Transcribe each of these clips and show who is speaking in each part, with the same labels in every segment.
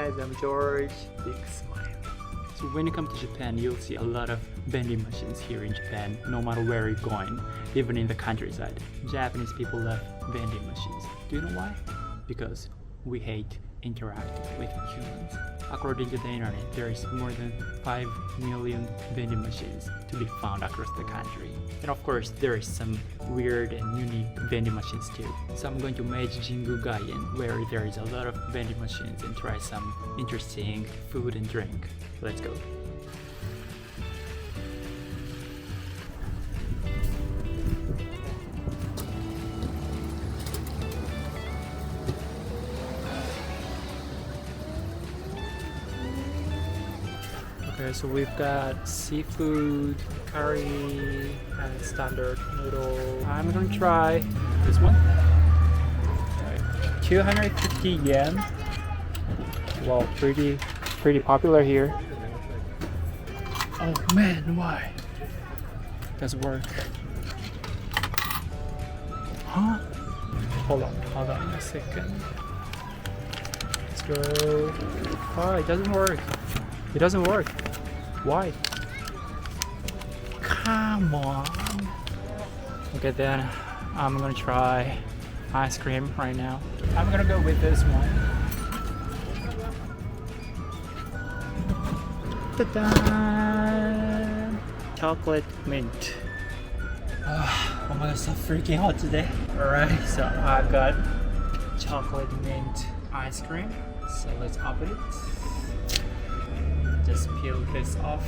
Speaker 1: guys, I'm George. Big smile. So when you come to Japan, you'll see a lot of vending machines here in Japan, no matter where you're going, even in the countryside. Japanese people love vending machines. Do you know why? Because we hate interacting with humans. According to the internet, there is more than 5 million vending machines to be found across the country. And of course, there is some weird and unique vending machines too. So I'm going to Meiji Jingu Gaien, where there is a lot of vending machines, and try some interesting food and drink. Let's go. Okay, so we've got seafood, curry, and standard noodle. I'm gonna try this one. 250 yen. Wow, pretty popular here. Oh man, why? Doesn't work. Huh? Hold on a second. Let's go. Oh, it doesn't work. It doesn't work. Why? Come on. Okay, then I'm gonna try ice cream right now. I'm gonna go with this one. Ta-da! Chocolate mint. Oh my god, it's so freaking hot today. Alright, so I've got chocolate mint ice cream. So let's open it. Just peel this off.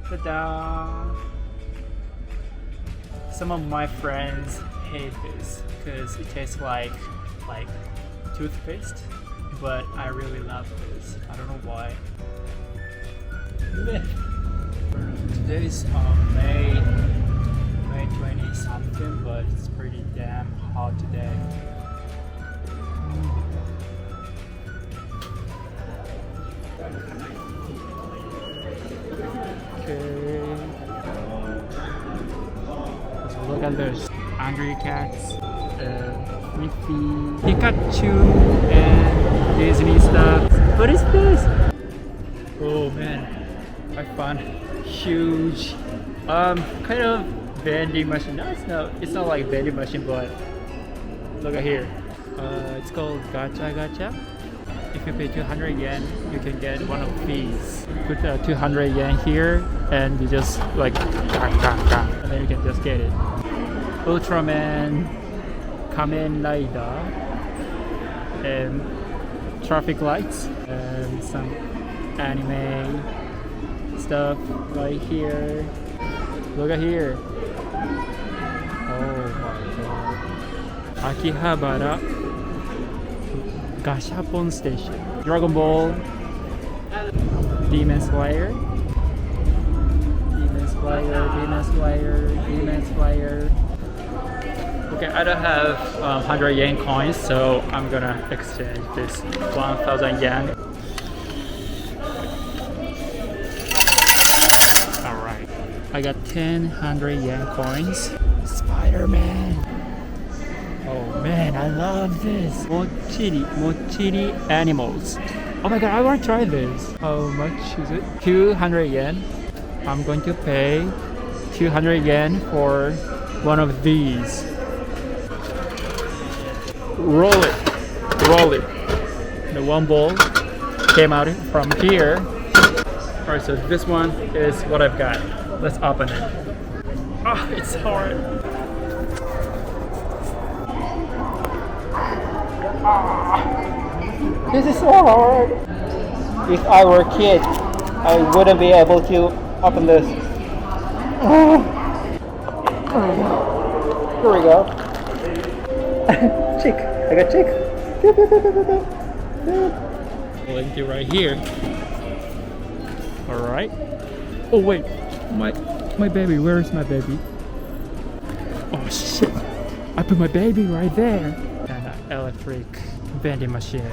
Speaker 1: Ta-da! Some of my friends hate this because it tastes like toothpaste, but I really love this. I don't know why. Today's May 20 something, but it's pretty damn hot today. Okay. So look at this. Angry cats, Mickey, Pikachu, and Disney stuff. What is this? Oh man, I found huge, kind of vending machine. No, it's not like vending machine, but look at here. It's called Gacha Gacha. If you pay 200 yen, you can get one of these. Put 200 yen here, and you just like, and then you can just get it. Ultraman, Kamen Rider, and traffic lights, and some anime stuff right here. Look at here. Oh my god. Akihabara Gashapon Station. Dragon Ball, Demon Slayer, Demon Slayer. Okay, I don't have 100 yen coins, so I'm gonna exchange this 1000 yen. Alright, I got 100 yen coins. Spider-Man. Oh man, I love this. Mocchiri animals. Oh my god, I want to try this. How much is it? 200 yen. I'm going to pay 200 yen for one of these. Roll it. The one ball came out from here. Alright, so this one is what I've got. Let's open it. Ah, it's hard. This is so hard. If I were a kid, I wouldn't be able to open this. Here we go. Chick. I got chick. Link it right here. Alright. Oh wait. My baby. Where is my baby? Oh shit. I put my baby right there. And an electric vending machine.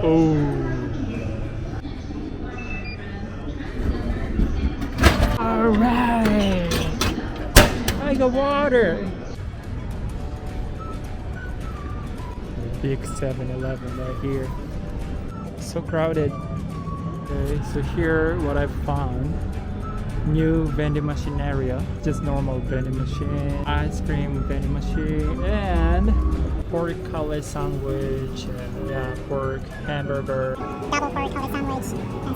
Speaker 1: Oh. Alright. I the water. Big 7-Eleven right here. So crowded. Okay, so here what I found. New vending machine area. Just normal vending machine. Ice cream vending machine. And pork cutlet sandwich. And yeah, pork hamburger.
Speaker 2: Double pork cutlet sandwich and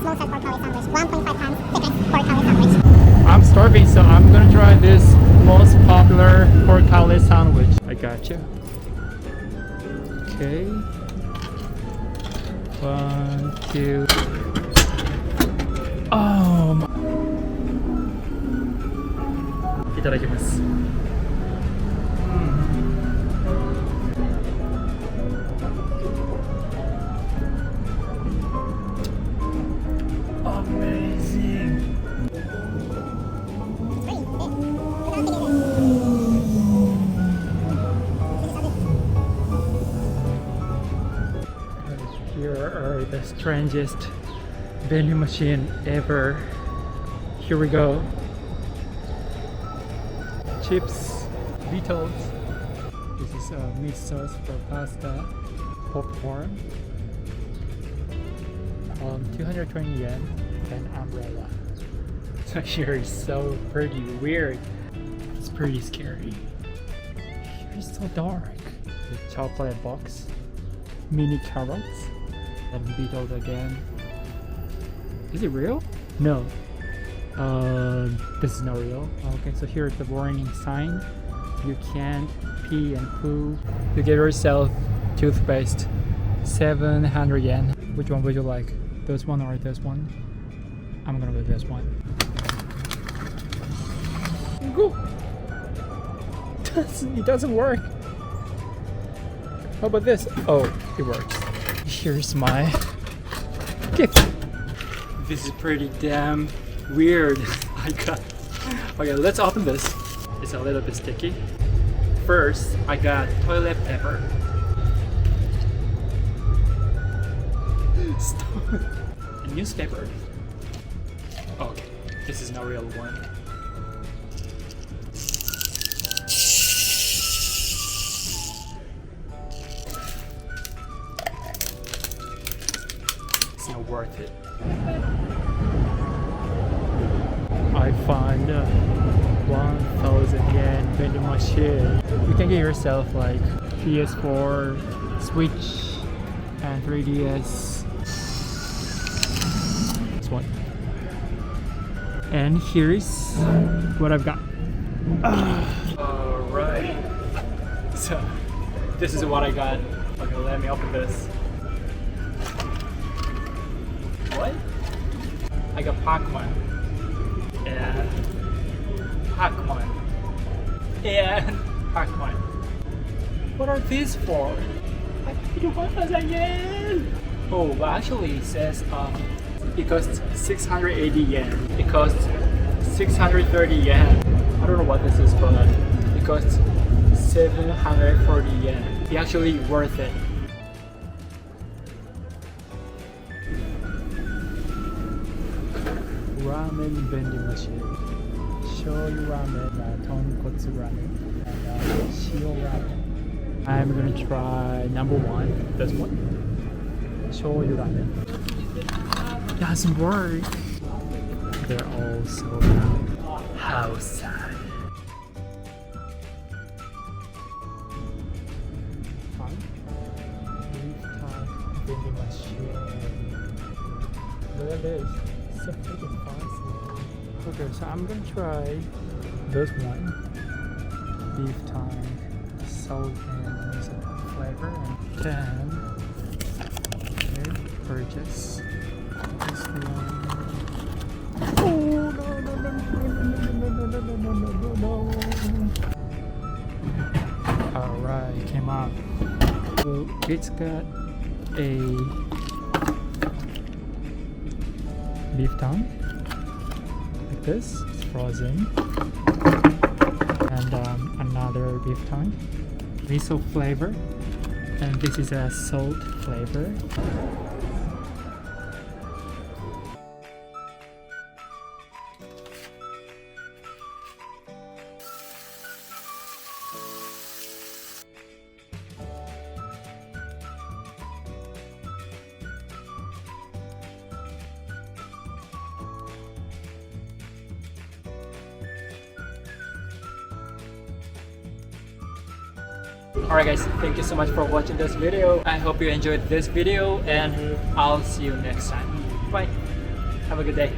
Speaker 2: small size pork cutlet sandwich. 1.5 times thickness pork cutlet sandwich.
Speaker 1: I'm starving, so I'm gonna try this most popular pork cutlet sandwich. I got you. Okay. 1, 2. Oh my. いただきます。Amazing. Here are the strangest vending machine ever. Here we go. Chips, Beatles. This is meat sauce for pasta, popcorn. 220 yen and umbrella. So here is so pretty weird. It's pretty scary. Here is so dark. The chocolate box, mini carrots, and Beatles again. Is it real? No. This is not real. Okay, so here's the warning sign. You can't pee and poo. You get yourself toothpaste. 700 yen. Which one would you like? This one or this one? I'm gonna go this one. Go! It doesn't work. How about this? Oh, it works. Here's my gift. This is pretty damn weird. I got. Okay, let's open this. It's a little bit sticky. First, I got toilet paper. A newspaper. Okay, this is not real one. It's not worth it. I found 1,000 yen vending machine. You can get yourself like PS4, Switch, and 3DS. This one. And here's what I've got. Alright. So, this is what I got. Okay, let me open this. What? I got Pac-Man. And Pac-Man. And Pac-Man. What are these for? I paid 1,000 yen! Oh, well, actually it says it costs 680 yen. It costs 630 yen. I don't know what this is, but it costs 740 yen. It's actually worth it. Ramen vending machine. Shoyu ramen, tonkotsu ramen, and shio ramen. I'm gonna try number 1, this one. Shoyu ramen. Doesn't work. They're all so loud. How sad. Vending machine. Look at this. So freaking fancy. Okay, so I'm gonna try this one. Beef tongue, salt and flavor, and then purchase this one. Oh no no no no no no no no no no. Alright, it came out. So it's got a beef tongue like this, it's frozen, and another beef tongue, miso flavor, and this is a salt flavor. Alright guys, thank you so much for watching this video. I hope you enjoyed this video and I'll see you next time. Bye. Have a good day.